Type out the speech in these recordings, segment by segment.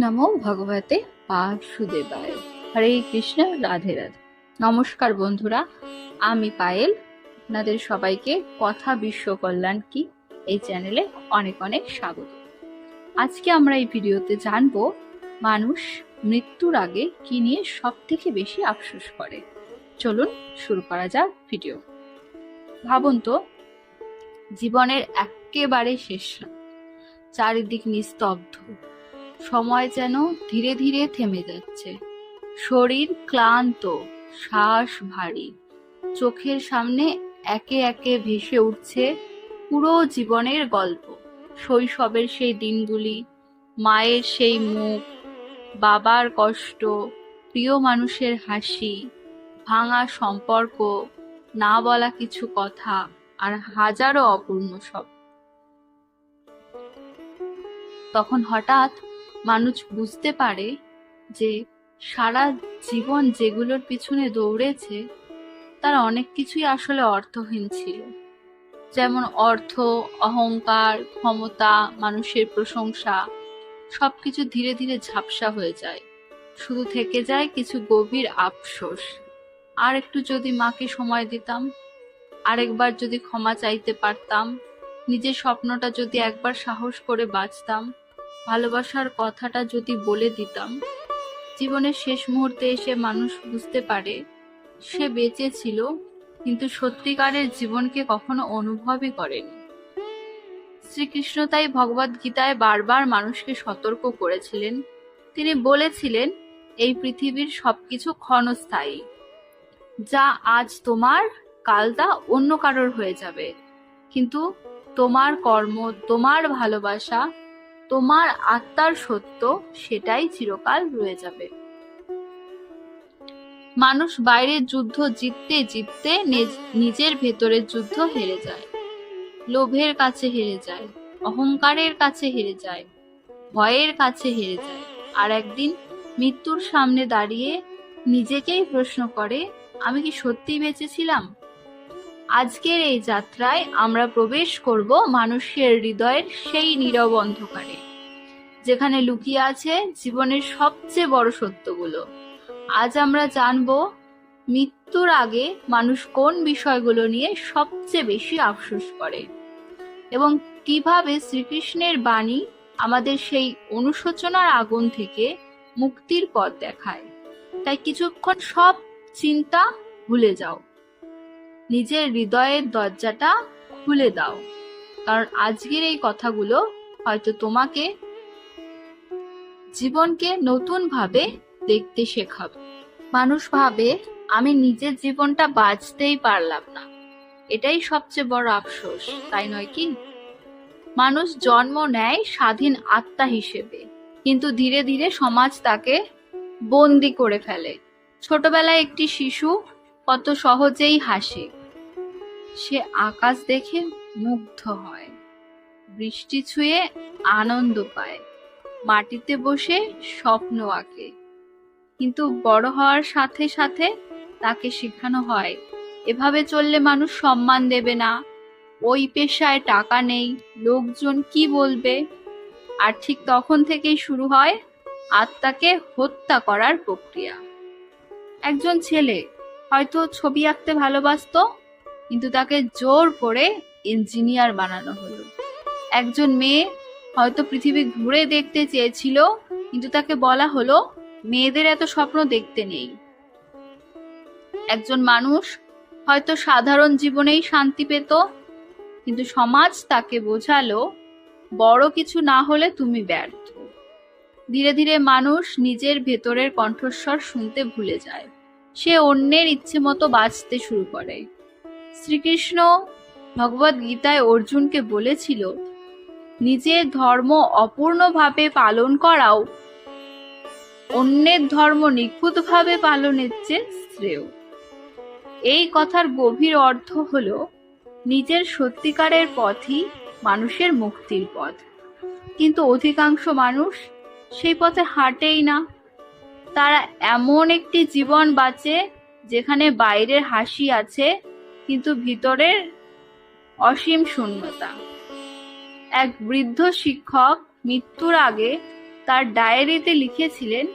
নমো ভগবতে বাসুদেবায়। হরে কৃষ্ণ, রাধে রাধে। নমস্কার বন্ধুরা, আমি পায়েল। আপনাদের সবাইকে কথা বিশ্ব কল্যাণ কি এই চ্যানেলে অনেক অনেক স্বাগত। আজকে আমরা এই ভিডিওতে জানবো মানুষ মৃত্যুর আগে কি নিয়ে সব থেকে বেশি আফসোস করে। চলুন শুরু করা যাক ভিডিও। ভাবুন তো, জীবনের একেবারে শেষ, চারিদিক নিস্তব্ধ, সময় যেন ধীরে ধীরে থেমে যাচ্ছে, শরীর ক্লান্ত, শ্বাস ভারী, চোখের সামনে একে একে ভেসে উঠছে পুরো জীবনের গল্প। শৈশবের সেই দিনগুলি, মায়ের সেই মুখ, বাবার কষ্ট, প্রিয় মানুষের হাসি, ভাঙা সম্পর্ক, না বলা কিছু কথা, আর হাজারো অপূর্ণ সব। তখন হঠাৎ মানুষ বুঝতে পারে যে সারা জীবন যেগুলোর পিছনে দৌড়েছে তার অনেক কিছুই আসলে অর্থহীন ছিল। যেমন অর্থ, অহংকার, ক্ষমতা, মানুষের প্রশংসা, সবকিছু ধীরে ধীরে ঝাপসা হয়ে যায়। শুধু থেকে যায় কিছু গভীর আফসোস। আর একটু যদি মাকে সময় দিতাম, আরেকবার যদি ক্ষমা চাইতে পারতাম, নিজের স্বপ্নটা যদি একবার সাহস করে বাঁচতাম, ভালোবাসার কথাটা যদি বলে দিতাম। জীবনের শেষ মুহূর্তে এসে মানুষ বুঝতে পারে সে বেঁচে ছিল, কিন্তু সত্যিকারের জীবনকে কখনো অনুভবই করেনি। শ্রীকৃষ্ণ তাই ভগবদ গীতায় বারবার মানুষকে সতর্ক করেছিলেন। তিনি বলেছিলেন, এই পৃথিবীর সবকিছু ক্ষণস্থায়ী। যা আজ তোমার, কাল তা অন্য কারোর হয়ে যাবে, কিন্তু তোমার কর্ম, তোমার ভালোবাসা, তোমার আত্মার সত্য, সেটাই চিরকাল রয়ে যাবে। মানুষ বাইরের যুদ্ধ জিততে জিততে নিজের ভেতরের যুদ্ধ হেরে যায়। লোভের কাছে হেরে যায়, অহংকারের কাছে হেরে যায়, ভয়ের কাছে হেরে যায়, আর একদিন মৃত্যুর সামনে দাঁড়িয়ে নিজেকেই প্রশ্ন করে, আমি কি সত্যিই বেঁচেছিলাম? আজকের এই যাত্রায় আমরা প্রবেশ করব মানুষের হৃদয়ের সেই নীরব অন্ধকারে, যেখানে লুকিয়ে আছে জীবনের সবচেয়ে বড় সত্যগুলো। আজ আমরা জানব মৃত্যুর আগে মানুষ কোন বিষয়গুলো নিয়ে সবচেয়ে বেশি আফসোস করে, এবং কিভাবে শ্রীকৃষ্ণের বাণী আমাদের সেই অনুশোচনার আগুন থেকে মুক্তির পথ দেখায়। তাই কিছুক্ষণ সব চিন্তা ভুলে যাও, নিজের হৃদয়ের দরজাটা খুলে দাও, কারণ আজকের এই কথাগুলো হয়তো তোমাকে জীবনকে নতুন ভাবে দেখতে শেখাবে। মানুষ ভাবে, আমি নিজের জীবনটা বাঁচতেই পারলাম না, এটাই সবচেয়ে বড় আফসোস, তাই নয় কি? মানুষ জন্ম নেয় স্বাধীন আত্মা হিসেবে, কিন্তু ধীরে ধীরে সমাজ তাকে বন্দি করে ফেলে। ছোটবেলায় একটি শিশু কত সহজেই হাসে, সে আকাশ দেখে মুগ্ধ হয়, বৃষ্টি ছুঁয়ে আনন্দ পায়, মাটিতে বসে স্বপ্ন আঁকে। কিন্তু বড় হওয়ার সাথে সাথে তাকে শেখানো হয়, এভাবে চললে মানুষ সম্মান দেবে না, ওই পেশায় টাকা নেই, লোকজন কি বলবে। আর ঠিক তখন থেকেই শুরু হয় আত্মাকে হত্যা করার প্রক্রিয়া। একজন ছেলে হয়তো ছবি আঁকতে ভালোবাসতো, কিন্তু তাকে জোর করে ইঞ্জিনিয়ার বানানো হলো। একজন মেয়ে হয়তো পৃথিবী ঘুরে দেখতে চেয়েছিল, কিন্তু তাকে বলা হলো মেয়েদের এত স্বপ্ন দেখতে নেই। একজন মানুষ হয়তো সাধারণ জীবনেই শান্তি পেত, কিন্তু সমাজ তাকে বোঝালো বড় কিছু না হলে তুমি ব্যর্থ। ধীরে ধীরে মানুষ নিজের ভেতরের কণ্ঠস্বর শুনতে ভুলে যায়, সে অন্যের ইচ্ছে মতো বাঁচতে শুরু করে। শ্রীকৃষ্ণ ভগবদ গীতায় অর্জুনকে বলেছিল, নিজের ধর্ম অপূর্ণভাবে পালন করাও অন্যের ধর্ম নিখুঁতভাবে পালনের চেয়ে শ্রেয়। এই কথার গভীর অর্থ হলো, নিজের সত্যিকারের পথই মানুষের মুক্তির পথ, কিন্তু অধিকাংশ মানুষ সেই পথে হাঁটেই না। তারা এমন একটি জীবন বাঁচে যেখানে বাইরের হাসি আছে, কিন্তু ভিতরের অসীম শূন্যতা। এক বৃদ্ধ শিক্ষক মৃত্যুর আগে তার ডায়েরিতে লিখেছিলেন,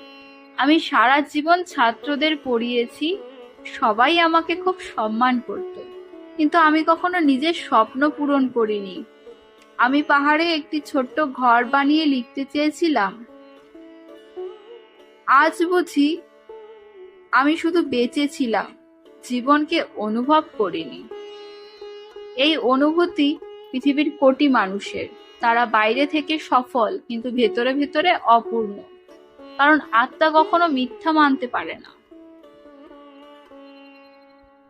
আমি সারা জীবন ছাত্রদের পড়িয়েছি, সবাই আমাকে খুব সম্মান করত, কিন্তু আমি কখনো নিজের স্বপ্ন পূরণ করিনি। আমি পাহাড়ে একটি ছোট্ট ঘর বানিয়ে লিখতে চেয়েছিলাম, আজ বুঝি আমি শুধু বেঁচেছিলাম, জীবনকে অনুভব করিনি। এই অনুভূতি পৃথিবীর কোটি মানুষের। তারা বাইরে থেকে সফল, কিন্তু ভেতরে ভেতরে অপূর্ণ, কারণ আত্মা কখনো মিথ্যা মানতে পারে না।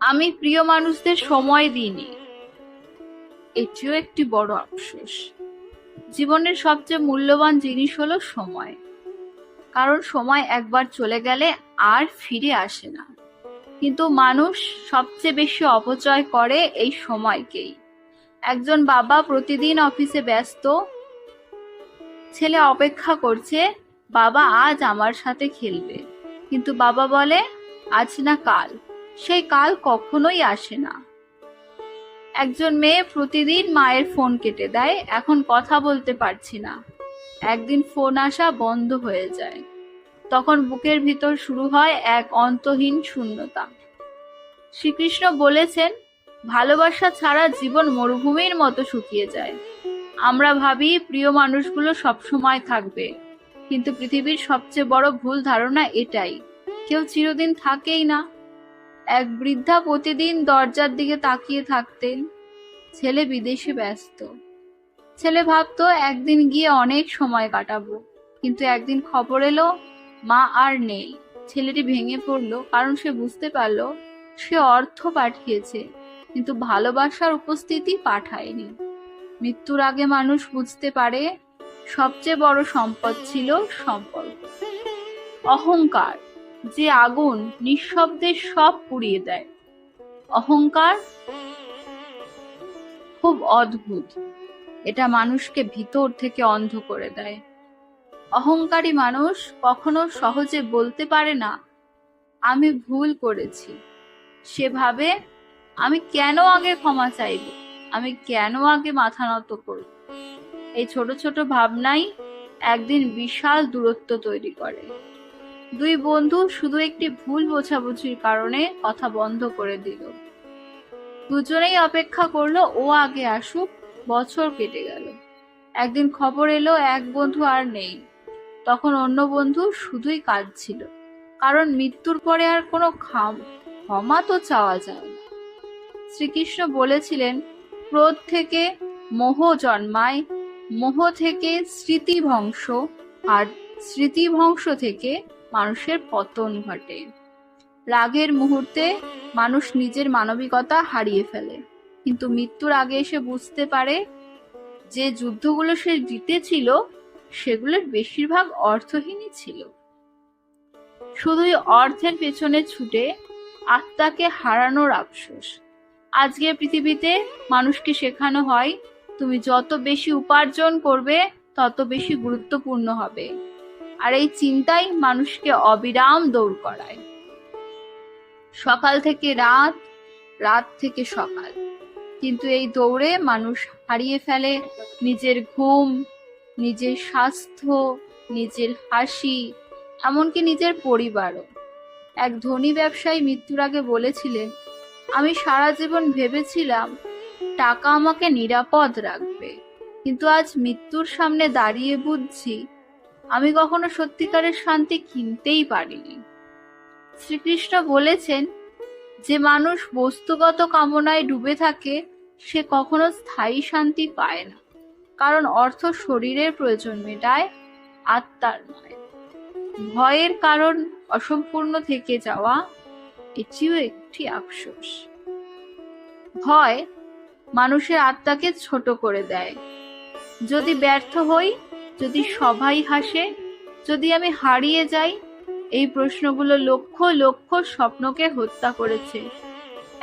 আমি প্রিয় মানুষদের সময় দিইনি, এটিও একটি বড় আফসোস। জীবনের সবচেয়ে মূল্যবান জিনিস হলো সময়, কারণ সময় একবার চলে গেলে আর ফিরে আসে না। কিন্তু মানুষ সবচেয়ে বেশি অপচয় করে এই সময়কেই। একজন বাবা প্রতিদিন অফিসে ব্যস্ত, ছেলে অপেক্ষা করছে বাবা আজ আমার সাথে খেলবে, কিন্তু বাবা বলে আজ না কাল, সেই কাল কখনোই আসে না। একজন মেয়ে প্রতিদিন মায়ের ফোন কেটে দেয়, এখন কথা বলতে পারছি না। একদিন ফোন আসা বন্ধ হয়ে যায়, তখন বুকের ভিতর শুরু হয় এক অন্তহীন শূন্যতা। শ্রীকৃষ্ণ বলেছেন, ভালোবাসা ছাড়া জীবন মরুভূমির মতো শুকিয়ে যায়। আমরা ভাবি প্রিয় মানুষগুলো সবসময় থাকবে, কিন্তু পৃথিবীর সবচেয়ে বড় ভুল ধারণা এটাই, কেউ চিরদিন থাকেই না। এক বৃদ্ধা প্রতিদিন দরজার দিকে তাকিয়ে থাকতেন। ছেলে বিদেশে ব্যস্ত। ছেলে ভাবতো একদিন গিয়ে অনেক সময় কাটাবো, কিন্তু একদিন খবর এলো মা আর নেই। ছেলেটি ভেঙে পড়লো, কারণ সে বুঝতে পারলো সে অর্থ পাঠিয়েছে, কিন্তু ভালোবাসার উপস্থিতি পাঠায়নি। মৃত্যুর আগে মানুষ বুঝতে পারে সবচেয়ে বড় সম্পদ ছিল সম্পর্ক। অহংকার যে আগুন নিঃশব্দে সব পুড়িয়ে দেয়। অহংকার খুব অদ্ভুত, এটা মানুষকে ভিতর থেকে অন্ধ করে দেয়। অহংকারী মানুষ কখনো সহজে বলতে পারে না আমি ভুল করেছি। সে ভাবে আমি কেন আগে ক্ষমা চাইব, আমি কেন আগে মাথা নত করব। এই ছোট ছোট ভাবনাই একদিন বিশাল দূরত্ব তৈরি করে। দুই বন্ধু শুধু একটি ভুল বোঝাবুঝির কারণে কথা বন্ধ করে দিল। দুজনেই অপেক্ষা করলো ও আগে আসুক, বছর কেটে গেল। একদিন খবর এলো এক বন্ধু আর নেই। তখন অন্য বন্ধু শুধুই কাঁদছিল, কারণ মৃত্যুর পরে আর কোনো ক্ষমা তো চাওয়া যায় না। শ্রীকৃষ্ণ বলেছিলেন, ক্রোধ থেকে মোহ জন্মায়, মোহ থেকে স্মৃতিভ্রংশ, আর স্মৃতিভ্রংশ থেকে মানুষের পতন ঘটে। রাগের মুহূর্তে মানুষ নিজের মানবিকতা হারিয়ে ফেলে, কিন্তু মৃত্যুর আগে এসে বুঝতে পারে যে যুদ্ধগুলো সে জিতেছিল সেগুলোর বেশিরভাগ অর্থহীনই ছিল। শুধুই অর্থের পেছনে ছুটে আত্মাকে হারানোর আফসোস। আজকের পৃথিবীতে মানুষকে শেখানো হয় তুমি যত বেশি উপার্জন করবে তত বেশি গুরুত্বপূর্ণ হবে, আর এই চিন্তাই মানুষকে অবিরাম দৌড় করায়। সকাল থেকে রাত, রাত থেকে সকাল, কিন্তু এই দৌড়ে মানুষ হারিয়ে ফেলে নিজের ঘুম, নিজের স্বাস্থ্য, নিজের হাসি, এমনকি নিজের পরিবারও। এক ধনী ব্যবসায়ী মৃত্যুর আগে বলেছিলেন, আমি সারা জীবন ভেবেছিলাম টাকা আমাকে নিরাপদ রাখবে, কিন্তু আজ মৃত্যুর সামনে দাঁড়িয়ে বুঝছি আমি কখনো সত্যিকারের শান্তি কিনতেই পারিনি। শ্রীকৃষ্ণ বলেছেন, যে মানুষ বস্তুগত কামনায় ডুবে থাকে সে কখনো স্থায়ী শান্তি পায় না, কারণ অর্থ শরীরের প্রয়োজন মেটায়, আত্মার নয়। ভয়ের কারণ অসম্পূর্ণ থেকে যাওয়া, এটিও একটি আফসোস। ভয় মানুষের আত্মাকে ছোট করে দেয়। যদি ব্যর্থ হই, যদি সবাই হাসে, যদি আমি হারিয়ে যাই, এই প্রশ্নগুলো লক্ষ লক্ষ স্বপ্নকে হত্যা করেছে।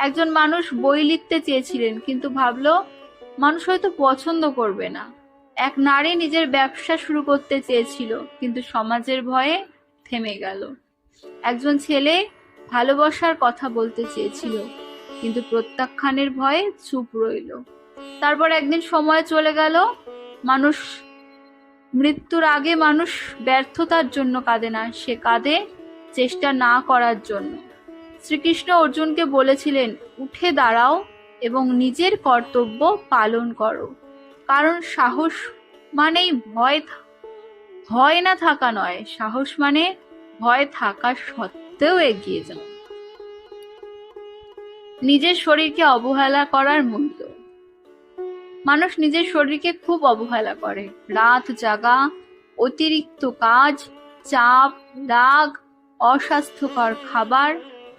একজন মানুষ বই লিখতে চেয়েছিলেন, কিন্তু ভাবলো মানুষ হয়তো পছন্দ করবে না। এক নারী নিজের ব্যবসা শুরু করতে চেয়েছিল, কিন্তু সমাজের ভয়ে থেমে গেল। একজন ছেলে ভালোবাসার কথা বলতে চেয়েছিল, কিন্তু প্রত্যাখ্যানের ভয়ে চুপ রইল। তারপর একদিন সময় চলে গেল, মানুষ মৃত্যুর আগে মানুষ ব্যর্থতার জন্য কাঁদে না, সে কাঁদে চেষ্টা না করার জন্য। শ্রীকৃষ্ণ অর্জুনকে বলেছিলেন, উঠে দাঁড়াও এবং নিজের কর্তব্য পালন করো। কারণ সাহস মানেই ভয় না থাকা নয়, সাহস মানে ভয় থাকা সত্ত্বেও এগিয়ে যাও। নিজের শরীরকে অবহেলা করার মূল্য। মানুষ নিজের শরীরকে খুব অবহেলা করে। রাত জাগা, অতিরিক্ত কাজ, চাপ, রাগ, অস্বাস্থ্যকর খাবার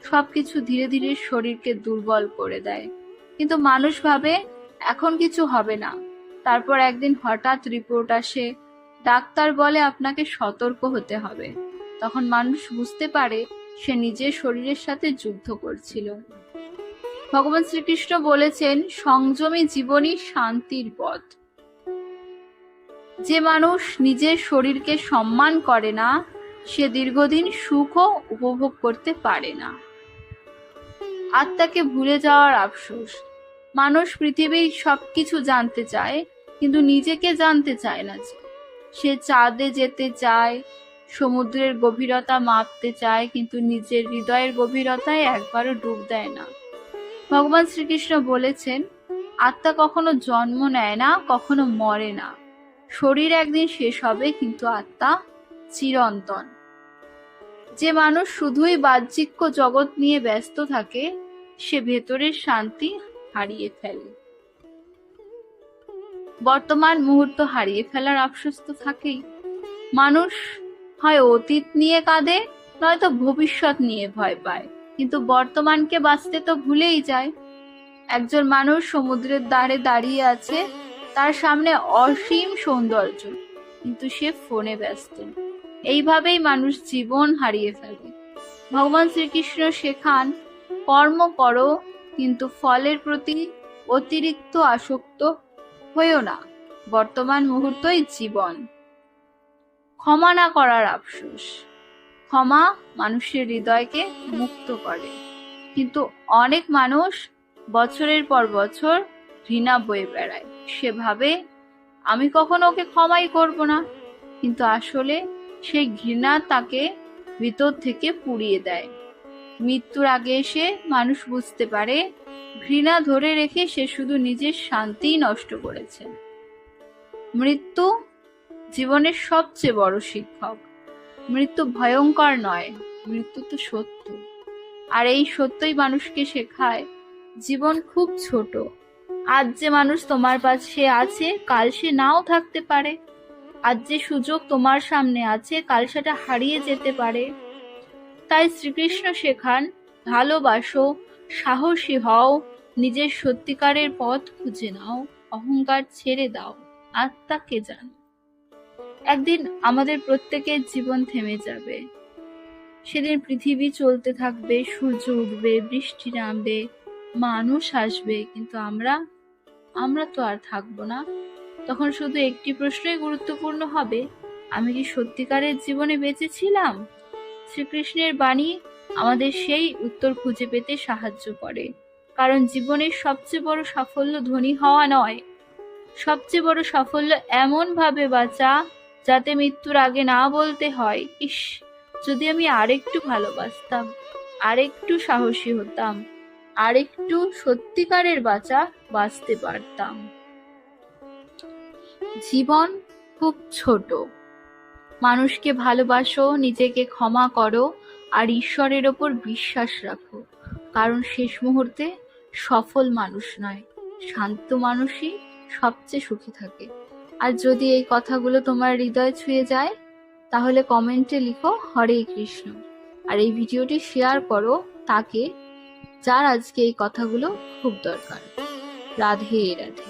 সবকিছু ধীরে ধীরে শরীরকে দুর্বল করে দেয়। কিন্তু মানুষ ভাবে এখন কিছু হবে না। তারপর একদিন হঠাৎ রিপোর্ট আসে, ডাক্তার বলে আপনাকে সতর্ক হতে হবে। তখন মানুষ বুঝতে পারে সে নিজের শরীরের সাথে যুদ্ধ করছিল। ভগবান শ্রীকৃষ্ণ বলেছেন, সংযমী জীবনই শান্তির পথ। যে মানুষ নিজের শরীরকে সম্মান করে না, সে দীর্ঘদিন সুখও উপভোগ করতে পারে না। আত্মাকে ভুলে যাওয়ার আফসোস। মানুষ পৃথিবীর সবকিছু জানতে চায়, কিন্তু নিজেকে জানতে চায় না। সে চাঁদে যেতে চায়, সমুদ্রের গভীরতা মাপতে চায়, কিন্তু নিজের হৃদয়ের গভীরতায় একবারও ডুব দেয় না। ভগবান শ্রীকৃষ্ণ বলেছেন, আত্মা কখনো জন্ম নেয় না, কখনো মরে না। শরীর একদিন শেষ হবে, কিন্তু আত্মা চিরন্তন। যে মানুষ শুধুই বাহ্যিক জগৎ নিয়ে ব্যস্ত থাকে, সে ভেতরের শান্তি হারিয়ে ফেলে। বর্তমান মুহূর্ত হারিয়ে ফেলার আফসোস তো থাকেই। মানুষ হয় অতীত নিয়ে কাঁদে, নয়তো ভবিষ্যৎ নিয়ে ভয় পায়, কিন্তু বর্তমানকে বাঁচতে তো ভুলেই যায়। একজন মানুষ সমুদ্রের ধারে দাঁড়িয়ে আছে, তার সামনে অসীম সৌন্দর্য, কিন্তু সে ফোনে ব্যস্ত। এইভাবেই মানুষ জীবন হারিয়ে ফেলে। ভগবান শ্রীকৃষ্ণ শেখান, কর্ম করো, কিন্তু ফলের প্রতি অতিরিক্ত আসক্ত হইও না। বর্তমান মুহূর্তই জীবন। ক্ষমা না করার আফসোস। ক্ষমা মানুষের হৃদয়কে মুক্ত করে, কিন্তু অনেক মানুষ বছরের পর বছর ঘৃণা বয়ে বেড়ায়। সে ভাবে, আমি কখনো ওকে ক্ষমাই করব না, কিন্তু আসলে সেই ঘৃণা তাকে ভিতর থেকে পুড়িয়ে দেয়। মৃত্যুর আগে এসে মানুষ বুঝতে পারে, ঘৃণা ধরে রেখে সে শুধু নিজের শান্তি নষ্ট করেছে। মৃত্যু জীবনের সবচেয়ে বড় শিক্ষক। মৃত্যু ভয়ঙ্কর নয়, মৃত্যু তো সত্য। আর এই সত্যই মানুষকে শেখায়, জীবন খুব ছোট। আজ যে মানুষ তোমার পাশে আছে, কাল সে নাও থাকতে পারে। আজ যে সুযোগ তোমার সামনে আছে, কাল সেটা হারিয়ে যেতে পারে। তাই শ্রীকৃষ্ণ শেখান, ভালোবাসো, সাহসী হও, নিজের সত্যিকারের পথ খুঁজে নাও, অহংকার ছেড়ে দাও, আত্মাকে জানো। একদিন আমাদের প্রত্যেকের জীবন থেমে যাবে। সেদিন পৃথিবী চলতে থাকবে, সূর্য উঠবে, বৃষ্টি নামবে, মানুষ আসবে, কিন্তু আমরা তো আর থাকবো না। তখন শুধু একটি প্রশ্নই গুরুত্বপূর্ণ হবে, আমি কি সত্যিকারের জীবনে বেঁচে ছিলাম? শ্রীকৃষ্ণের বাণী আমাদের সেই উত্তর খুঁজে পেতে সাহায্য করে। কারণ জীবনের সবচেয়ে বড় সাফল্য ধনী হওয়া নয়, সবচেয়ে বড় সাফল্য এমন ভাবে বাঁচা যাতে মৃত্যুর আগে না বলতে হয়, ইস, যদি আমি আরেকটু ভালোবাসতাম, আরেকটু সাহসী হতাম, আরেকটু সত্যিকারের বাঁচতে পারতাম। জীবন খুব ছোট। মানুষকে ভালোবাসো, নিজেকে ক্ষমা করো, আর ঈশ্বরের ওপর বিশ্বাস রাখো। কারণ শেষ মুহূর্তে সফল মানুষ নয়, শান্ত মানুষই সবচেয়ে সুখী থাকে। আর যদি এই কথাগুলো তোমার হৃদয় ছুঁয়ে যায়, তাহলে কমেন্টে লিখো হরে কৃষ্ণ। আর এই ভিডিওটি শেয়ার করো তাকে, যার আজকে এই কথাগুলো খুব দরকার। রাধে রাধে।